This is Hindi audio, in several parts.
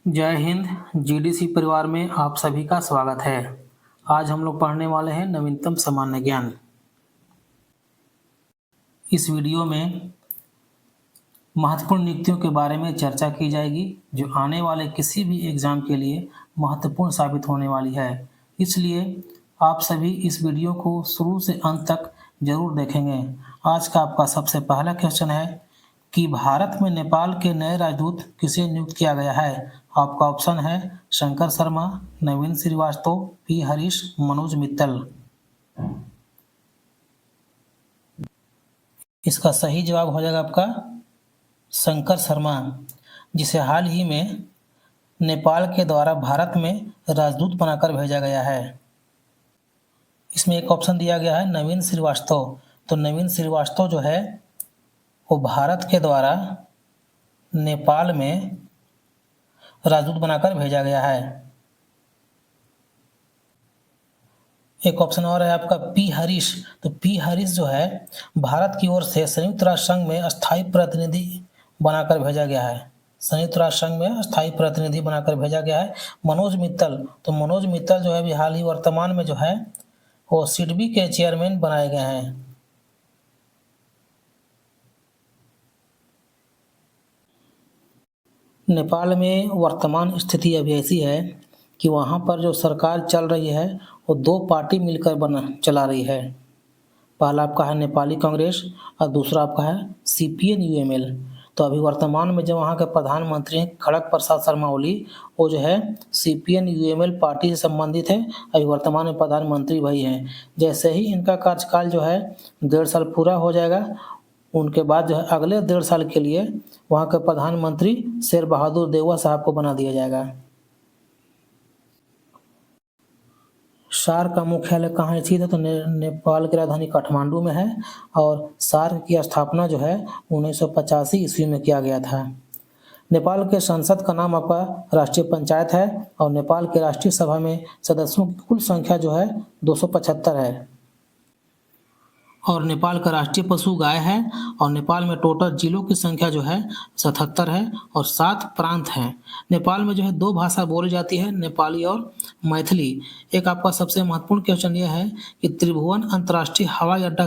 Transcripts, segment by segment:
जय हिंद। जीडीसी परिवार में आप सभी का स्वागत है। आज हम लोग पढ़ने वाले हैं नवीनतम सामान्य ज्ञान। इस वीडियो में महत्वपूर्ण नियुक्तियों के बारे में चर्चा की जाएगी जो आने वाले किसी भी एग्जाम के लिए महत्वपूर्ण साबित होने वाली है। इसलिए आप सभी इस वीडियो को शुरू से अंत तक जरूर देखेंगे। आज का आपका सबसे पहला क्वेश्चन है कि भारत में नेपाल के नए राजदूत किसे नियुक्त किया गया है। आपका ऑप्शन है शंकर शर्मा, नवीन श्रीवास्तव, पी हरीश, मनोज मित्तल। इसका सही जवाब हो जाएगा आपका शंकर शर्मा, जिसे हाल ही में नेपाल के द्वारा भारत में राजदूत बनाकर भेजा गया है। इसमें एक ऑप्शन दिया गया है नवीन श्रीवास्तव। तो नवीन श्रीवास्तव जो है वो भारत के द्वारा नेपाल में राजदूत बनाकर भेजा गया है। एक ऑप्शन और है आपका पी हरीश। तो पी हरीश जो है भारत की ओर से संयुक्त राष्ट्र संघ में स्थायी प्रतिनिधि बनाकर भेजा गया है। संयुक्त राष्ट्र संघ में स्थायी प्रतिनिधि बनाकर भेजा गया है। मनोज मित्तल, तो मनोज मित्तल जो है अभी हाल ही वर्तमान में जो है वो सिडबी के चेयरमैन बनाए गए हैं। नेपाल में वर्तमान स्थिति अभी ऐसी है कि वहाँ पर जो सरकार चल रही है वो दो पार्टी मिलकर चला रही है। पहला आपका है नेपाली कांग्रेस और दूसरा आपका है सीपीएन यूएमएल। तो अभी वर्तमान में जो वहाँ के प्रधानमंत्री हैं खड़ग प्रसाद शर्मा ओली, वो जो है सीपीएन यूएमएल पार्टी से संबंधित है। अभी वर्तमान में प्रधानमंत्री वही हैं। जैसे ही इनका कार्यकाल जो है 1.5 साल पूरा हो जाएगा, उनके बाद जो है अगले 1.5 साल के लिए वहाँ के प्रधानमंत्री शेर बहादुर देउवा साहब को बना दिया जाएगा। सार्क का मुख्यालय कहाँ स्थित है? तो नेपाल की राजधानी काठमांडू में है और सार्क की स्थापना जो है 1985 ईस्वी में किया गया था। नेपाल के संसद का नाम आपका राष्ट्रीय पंचायत है और नेपाल के राष्ट्रीय सभा में सदस्यों की कुल संख्या जो है 275 है। और नेपाल का राष्ट्रीय पशु गाय है और नेपाल में टोटल जिलों की संख्या जो है 77 है और 7 प्रांत हैं। नेपाल में जो है 2 भाषा बोली जाती है, नेपाली और मैथिली। एक आपका सबसे महत्वपूर्ण क्वेश्चन यह है कि त्रिभुवन अंतर्राष्ट्रीय हवाई अड्डा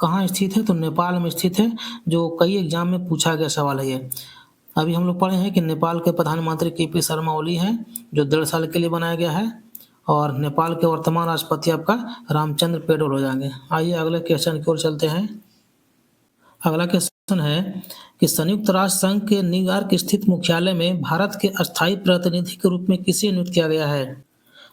कहाँ स्थित है? तो नेपाल में स्थित है, जो कई एग्जाम में पूछा गया सवाल है ये। अभी हम लोग पढ़े हैं कि नेपाल के प्रधानमंत्री केपी शर्मा ओली हैं, जो 1.5 साल के लिए बनाया गया है और नेपाल के वर्तमान राष्ट्रपति आपका रामचंद्र पौडेल हो जाएंगे। आइए अगले क्वेश्चन की ओर चलते हैं। अगला क्वेश्चन है कि संयुक्त राष्ट्र संघ के न्यूयॉर्क स्थित मुख्यालय में भारत के अस्थायी प्रतिनिधि के रूप में किसे नियुक्त किया गया है?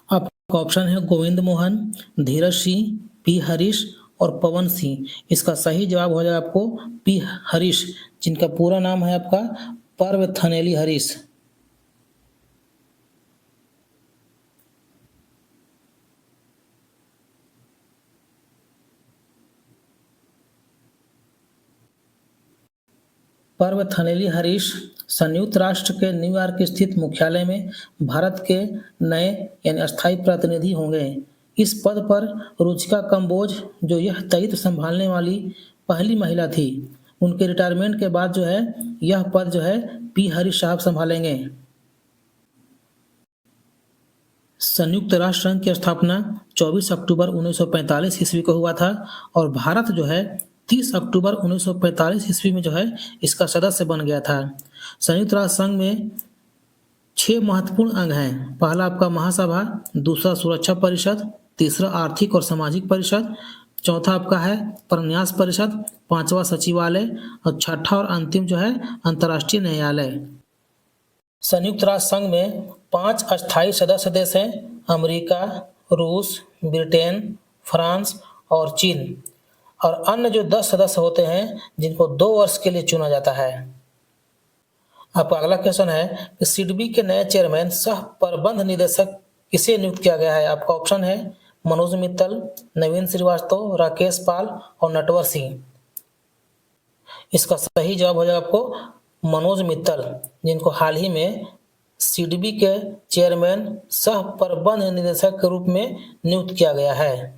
आपका ऑप्शन है गोविंद मोहन, धीरज सिंह, पी हरीश और पवन सिंह। इसका सही जवाब हो जाएगा आपको पी हरीश, जिनका पूरा नाम है आपका पर्व थनेली हरीश। पर्व थनेली हरीश संयुक्त राष्ट्र के न्यूयॉर्क स्थित मुख्यालय में भारत के नए यानी अस्थायी प्रतिनिधि होंगे। इस पद पर रुचिका कंबोज, जो यह दायित्व संभालने वाली पहली महिला थी। उनके रिटायरमेंट के बाद जो है यह पद जो है पी हरीश साहब संभालेंगे। संयुक्त राष्ट्र संघ की स्थापना 24 अक्टूबर 1945 ईस्वी को हुआ था और भारत जो है 30 अक्टूबर 1945 ईस्वी में जो है इसका सदस्य बन गया था। संयुक्त राष्ट्र संघ में 6 महत्वपूर्ण अंग हैं। पहला आपका महासभा, दूसरा सुरक्षा परिषद, तीसरा आर्थिक और सामाजिक परिषद, चौथा आपका है प्रन्यास परिषद, पांचवा सचिवालय और छठा और अंतिम जो है अंतर्राष्ट्रीय न्यायालय। संयुक्त राष्ट्र संघ में 5 अस्थायी सदस्य देश हैं, अमेरिका, रूस, ब्रिटेन, फ्रांस और चीन। और अन्य जो 10 सदस्य होते हैं जिनको 2 वर्ष के लिए चुना जाता है। आपका अगला क्वेश्चन है कि सिडबी के नए चेयरमैन सह प्रबंध निदेशक किसे नियुक्त किया गया है? आपका ऑप्शन है मनोज मित्तल, नवीन श्रीवास्तव, राकेश पाल और नटवर सिंह। इसका सही जवाब हो जाएगा आपको मनोज मित्तल, जिनको हाल ही में सिडबी के चेयरमैन सह प्रबंध निदेशक के रूप में नियुक्त किया गया है।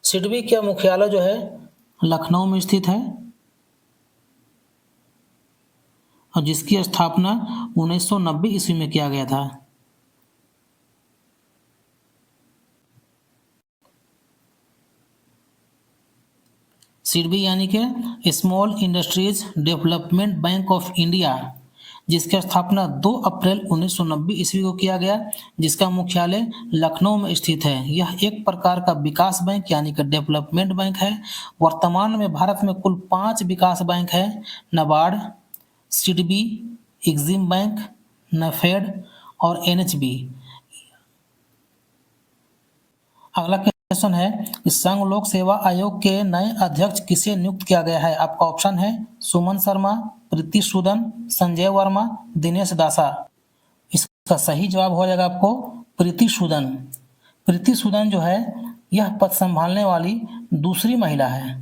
सिडबी का मुख्यालय जो है लखनऊ में स्थित है और जिसकी स्थापना 1990 ईस्वी में किया गया था। सिडबी यानी कि small industries development bank of India, जिसकी स्थापना 2 अप्रैल 1990 ईस्वी को किया गया, जिसका मुख्यालय लखनऊ में स्थित है। यह एक प्रकार का विकास बैंक यानी कि डेवलपमेंट बैंक है। वर्तमान में भारत में कुल 5 विकास बैंक है: नाबार्ड, सिडबी, एग्जिम बैंक, नफेड और एनएचबी। अगला क्वेश्चन है कि संघ लोक सेवा आयोग के नए अध्यक्ष किसे नियुक्त किया गया है? आपका ऑप्शन है सुमन शर्मा, प्रीति सूदन, संजय वर्मा, दिनेश दासा। इसका सही जवाब हो जाएगा आपको प्रीति सूदन। प्रीति सूदन जो है यह पद संभालने वाली दूसरी महिला है।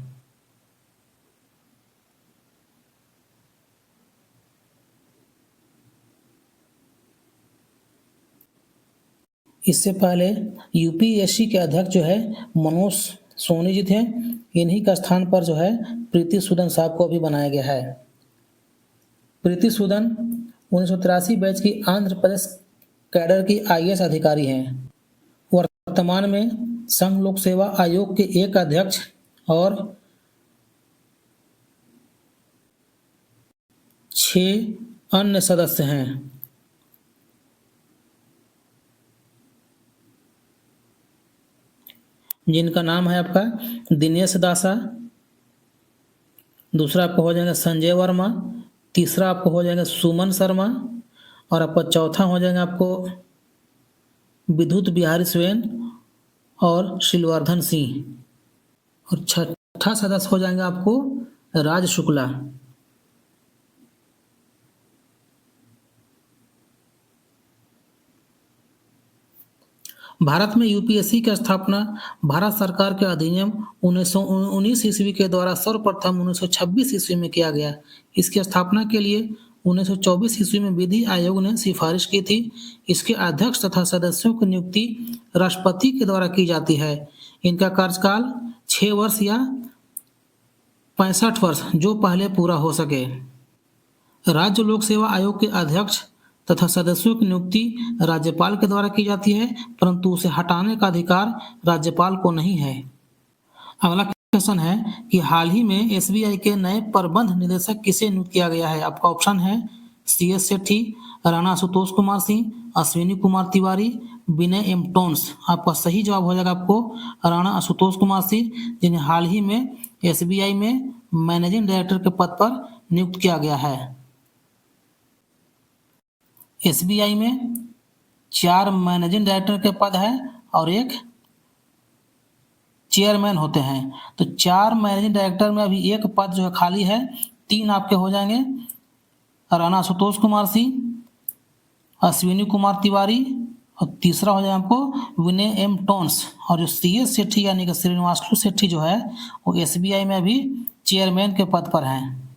इससे पहले यूपीएससी के अध्यक्ष जो है मनोज सोनी जी थे। इन्हीं का स्थान पर जो है प्रीति सूदन साहब को भी बनाया गया है। प्रीति सूदन 1983 बैच की आंध्र प्रदेश कैडर की आईएएस अधिकारी हैं। वर्तमान में संघ लोक सेवा आयोग के एक अध्यक्ष और 6 अन्य सदस्य हैं। जिनका नाम है आपका दिनेश दासा, दूसरा आपको हो जाएगा संजय वर्मा, तीसरा आपको हो जाएगा सुमन शर्मा और आपका चौथा हो जाएगा आपको विद्युत बिहारी स्वेन और शिलवर्धन सिंह और छठा सदस्य हो जाएगा आपको राज शुक्ला। भारत में यूपीएससी की स्थापना भारत सरकार के अधिनियम 1919 ईस्वी के द्वारा सर्वप्रथम 1926 ईस्वी में किया गया। इसकी स्थापना के लिए 1924 ईस्वी में विधि आयोग ने सिफारिश की थी। इसके अध्यक्ष तथा सदस्यों की नियुक्ति राष्ट्रपति के द्वारा की जाती है। इनका कार्यकाल 6 वर्ष या 65 वर्ष जो पहले पूरा हो सके। राज्य लोक सेवा आयोग के अध्यक्ष तथा सदस्यों की नियुक्ति राज्यपाल के द्वारा की जाती है, परंतु उसे हटाने का अधिकार राज्यपाल को नहीं है। अगला क्वेश्चन है कि हाल ही में एसबीआई के नए प्रबंध निदेशक किसे नियुक्त किया गया है? आपका ऑप्शन है सीएस सेठी, राणा आशुतोष कुमार सिंह, अश्विनी कुमार तिवारी, विनय एम टोन्स। आपका सही जवाब हो जाएगा आपको राणा आशुतोष कुमार सिंह, जिन्हें हाल ही में एसबीआई में मैनेजिंग डायरेक्टर के पद पर नियुक्त किया गया है। एसबीआई में 4 मैनेजिंग डायरेक्टर के पद है और एक चेयरमैन होते हैं। तो 4 मैनेजिंग डायरेक्टर में अभी एक पद जो है खाली है। 3 आपके हो जाएंगे राणा आशुतोष कुमार सिंह, अश्विनी कुमार तिवारी और तीसरा हो जाएगा आपको विनय एम टोन्स। और जो सीएस सेठी यानी कि श्रीनिवासलू सेठी जो है वो एसबीआई में अभी चेयरमैन के पद पर हैं।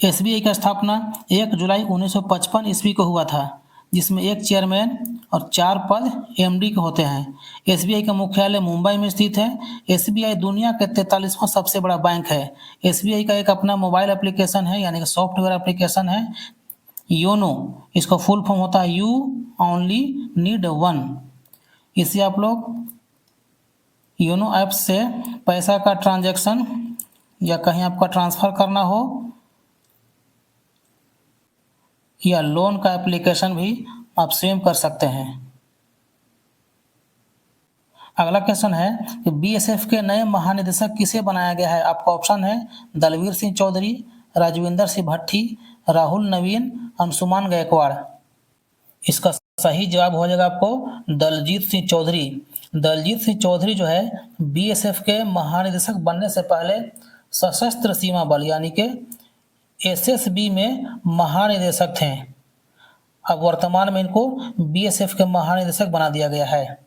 एसबीआई का स्थापना 1 जुलाई 1955 ईस्वी को हुआ था, जिसमें एक चेयरमैन और 4 पद एमडी के होते हैं। एसबीआई का मुख्यालय मुंबई में स्थित है। एसबीआई दुनिया का 43वां सबसे बड़ा बैंक है। एसबीआई का एक अपना मोबाइल एप्लीकेशन है यानी कि सॉफ्टवेयर एप्लीकेशन है योनो। इसका फुल फॉर्म होता है यू ओनली नीड वन। इसे आप लोग योनो ऐप से पैसा का ट्रांजैक्शन या कहीं आपका ट्रांसफ़र करना हो या लोन का एप्लीकेशन भी आप स्वयं कर सकते हैं। अगला क्वेश्चन है कि बीएसएफ के नए महानिदेशक किसे बनाया गया है? आपका ऑप्शन है दलवीर सिंह चौधरी, राजविंदर सिंह भट्टी, राहुल नवीन, अंशुमान गायकवाड़। इसका सही जवाब हो जाएगा आपको दलजीत सिंह चौधरी। दलजीत सिंह चौधरी जो है बीएसएफ के महानिदेशक बनने से पहले सशस्त्र सीमा बल यानी कि एसएसबी में महानिदेशक थे। अब वर्तमान में इनको बीएसएफ के महानिदेशक बना दिया गया है।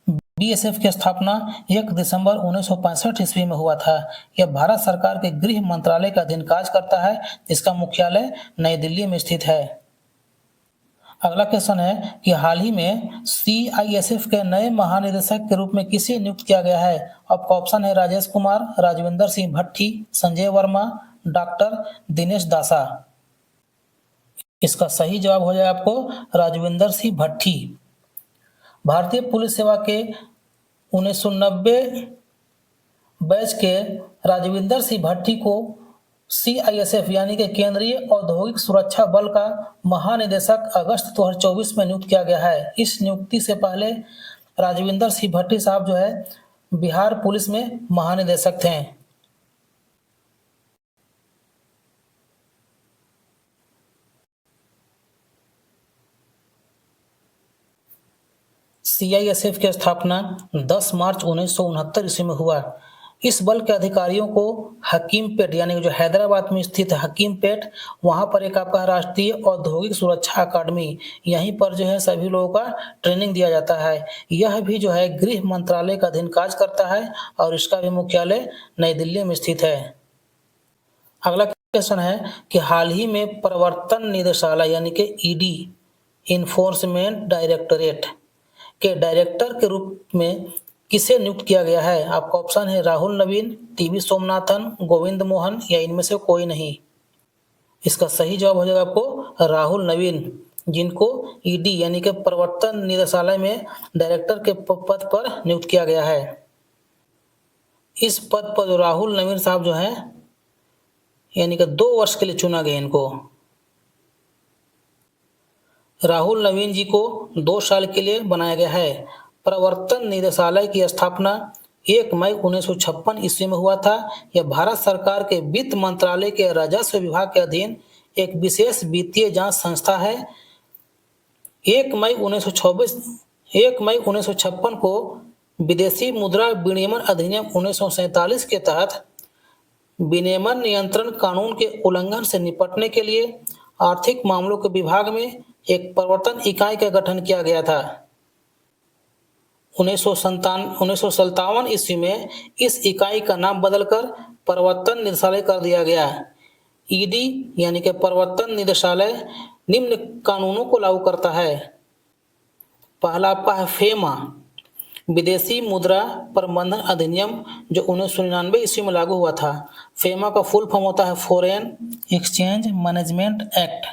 बीएसएफ की स्थापना 1 दिसंबर 1965 ईस्वी में हुआ था। यह भारत सरकार के गृह मंत्रालय का अधीन कार्य करता है, जिसका मुख्यालय नई दिल्ली में स्थित है। अगला क्वेश्चन है कि हाल ही में सीआईएसएफ के नए महानिदेशक के रूप में किसे नियुक्त किया गया है। आपका ऑप्शन है राजेश कुमार, राजविंदर सिंह भट्टी, संजय वर्मा, डॉक्टर दिनेश दासा। इसका सही जवाब हो जाएगा आपको राजविंदर सिंह भट्टी। भारतीय पुलिस सेवा के 1990 बैच के राजविंदर सिंह भट्टी को सीआईएसएफ यानी कि केंद्रीय औद्योगिक सुरक्षा बल का महानिदेशक अगस्त 2024 में नियुक्त किया गया है। इस नियुक्ति से पहले राजविंदर सिंह भट्टी साहब जो है बिहार पुलिस में महानिदेशक थे। सीआईएसएफ की स्थापना 10 मार्च 1969 ईस्वी में हुआ। इस बल के अधिकारियों को हकीमपेट यानी जो हैदराबाद में स्थित है हकीमपेट, वहां पर एक आपका राष्ट्रीय औद्योगिक सुरक्षा अकादमी, यहीं पर जो है सभी लोगों का ट्रेनिंग दिया जाता है। यह भी जो है गृह मंत्रालय का अधीन कार्य करता है और इसका भी मुख्यालय नई दिल्ली में स्थित है। अगला क्वेश्चन है कि हाल ही में प्रवर्तन निदेशालय यानी कि ईडी इन्फोर्समेंट डायरेक्टोरेट के डायरेक्टर के रूप में किसे नियुक्त किया गया है। आपका ऑप्शन है राहुल नवीन, टीवी सोमनाथन, गोविंद मोहन या इनमें से कोई नहीं। इसका सही जवाब हो जाएगा आपको राहुल नवीन, जिनको ईडी यानी कि प्रवर्तन निदेशालय में डायरेक्टर के पद पर नियुक्त किया गया है। इस पद पर जो राहुल नवीन साहब जो हैं यानी कि 2 वर्ष के लिए चुना गया इनको। राहुल नवीन जी को 2 साल के लिए बनाया गया है। प्रवर्तन निदेशालय की स्थापना 1 मई 1956 ईस्वी में हुआ था। यह भारत सरकार के वित्त मंत्रालय के राजस्व विभाग के अधीन एक विशेष वित्तीय जांच संस्था है। 1 मई 1956 को विदेशी मुद्रा विनिमय अधिनियम 1947 के तहत विनिमय नियंत्रण कानून के उल्लंघन से निपटने के लिए आर्थिक मामलों के विभाग में एक प्रवर्तन इकाई का गठन किया गया था। 1957 ईस्वी में इस इकाई का नाम बदलकर प्रवर्तन निदेशालय कर दिया गया। ईडी यानी कि प्रवर्तन निदेशालय निम्न कानूनों को लागू करता है। पहला आपका है फेमा, विदेशी मुद्रा प्रबंधन अधिनियम, जो 1999 ईस्वी में लागू हुआ था। फेमा का फुल फॉर्म होता है फॉरेन एक्सचेंज मैनेजमेंट एक्ट।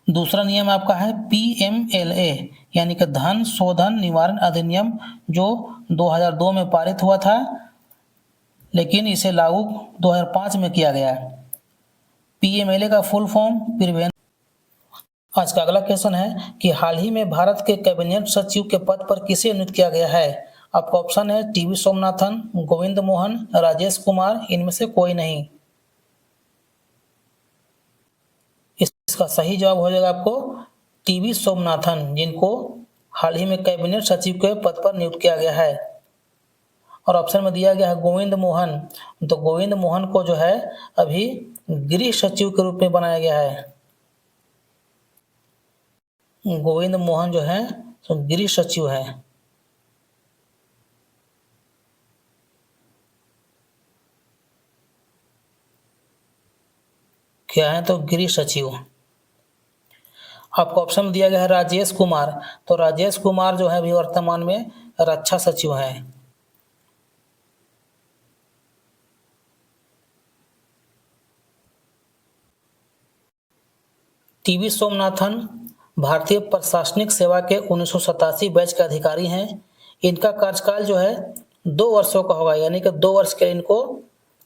दूसरा नियम आपका है पीएमएलए यानी कि धन शोधन निवारण अधिनियम, जो 2002 में पारित हुआ था, लेकिन इसे लागू 2005 में किया गया। पीएमएलए का फुल फॉर्म प्रिवेंशन। आज का अगला क्वेश्चन है कि हाल ही में भारत के कैबिनेट सचिव के पद पर किसे नियुक्त किया गया है। आपका ऑप्शन है टीवी सोमनाथन, गोविंद मोहन, राजेश कुमार, इनमें से कोई नहीं। इसका सही जवाब हो जाएगा आपको टीवी सोमनाथन, जिनको हाल ही में कैबिनेट सचिव के पद पर नियुक्त किया गया है। और ऑप्शन में दिया गया है गोविंद मोहन, तो गोविंद मोहन को जो है अभी गृह सचिव के रूप में बनाया गया है। गोविंद मोहन जो है तो गृह सचिव है। क्या है तो गृह सचिव। आपको ऑप्शन दिया गया है राजेश कुमार, तो राजेश कुमार जो है अभी वर्तमान में रक्षा सचिव है। टीवी सोमनाथन भारतीय प्रशासनिक सेवा के 1987 बैच के अधिकारी हैं। इनका कार्यकाल जो है 2 वर्षों का होगा, यानी कि 2 वर्ष के इनको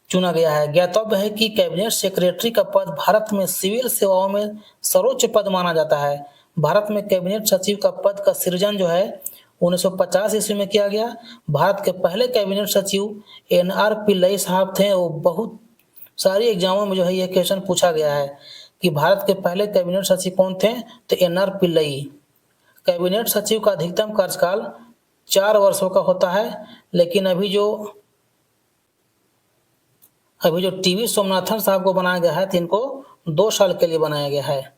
चुना गया है। ज्ञातव्य है कि कैबिनेट सेक्रेटरी का पद भारत में सिविल सेवाओं में सर्वोच्च पद माना जाता है। भारत में कैबिनेट सचिव का पद का सृजन जो है 1950 ईस्वी में किया गया। भारत के पहले कैबिनेट सचिव एनआर पिल्लई साहब थे। वो बहुत सारी एग्जामों में जो है ये क्वेश्चन पूछा गया है कि भारत के पहले कैबिनेट सचिव कौन थे, तो एनआर पिल्लई। कैबिनेट सचिव का अधिकतम कार्यकाल 4 वर्षों का होता है, लेकिन अभी जो टीवी सोमनाथन साहब को बनाया गया है तो इनको 2 साल के लिए बनाया गया है।